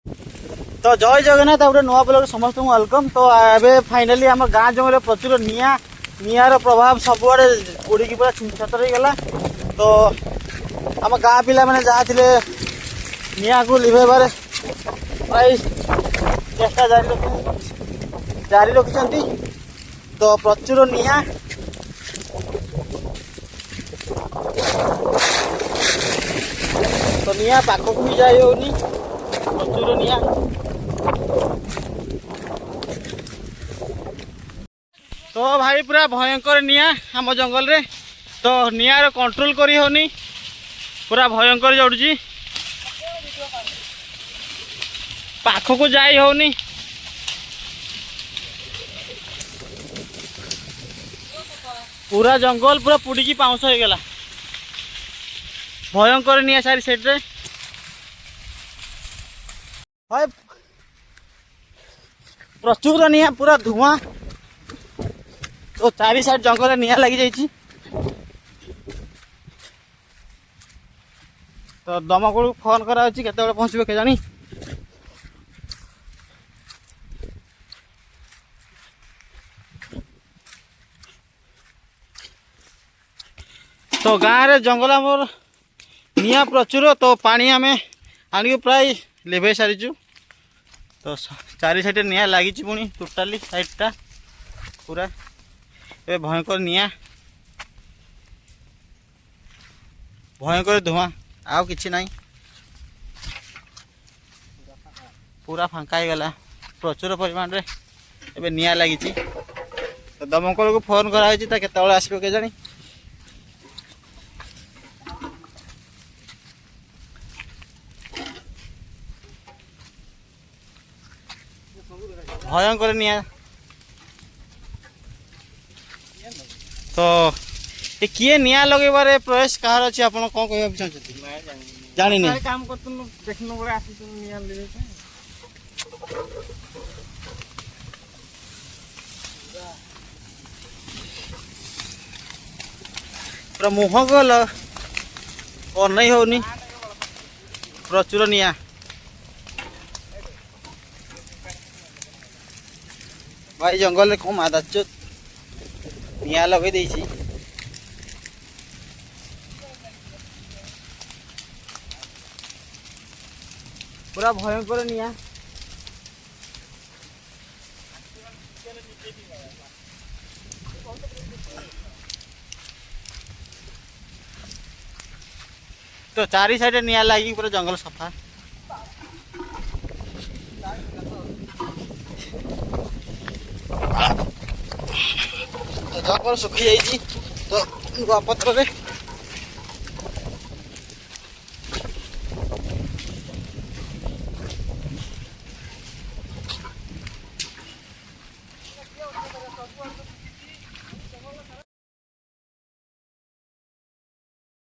तो जय जगन्नाथ गोटे नुआ ब्लॉग समस्त वेलकम। तो ए फाइनाली आम गाँ जंगल प्रचुर निआर प्रभाव सबुआड़े उड़ीकी पूरा छतर गला। तो आम गाँ पिला मैंने जहाँ थे निआ को लिभेबार प्राय चेष्टा जारी रखिंट। तो प्रचुर निआ तो निआ पाखक भी जाई होनी प्रचुर निआ। तो भाई पूरा भयंकर निआ आम जंगल रे। तो निआर कंट्रोल करी होनी पूरा भयंकर जड़ुची पाखक जाई होनी। पूरा जंगल पूरा पुड़ी पाउंस हो गला भयंकर निआ सारी साइड रे। भाई प्रचुर निआ पूरा धुआं। तो चारि साइड जंगल निआ लगी जाइए। तो दमकल फोन करा केते पहुँचे के जानी। तो गाँव रे जंगल आमर निआ प्रचुर। तो पानी आम आनी प्राय लेभे सारीचु। तो चारि साइड निआ लगी पुणी टोटाली साइडटा पूरा ए भयंकर निआ भयंकर धुआं आउ किछि नहीं पूरा फांका ही गला प्रचुर परिमाण रे एबे निआ लगी। तो दमकल को फोन करा केतବେଳେ आसबो के जानी। भयंकर निआ। तो ये किए निआ लगेबार प्रयास कहार अच्छी आप कौन कह चाहते जानी नहीं काम कर देखनु बड़े आसी निआ ले पूरा मुह गल और नहीं होनी प्रचुर निआ। भाई जंगल कम आदाच निआ लगे देसी पूरा भयंकर निआ। तो चारि साइड निआ लगी पूरा जंगल सफा। जंगल सुखी जाइए। तो गुआ पत्र रे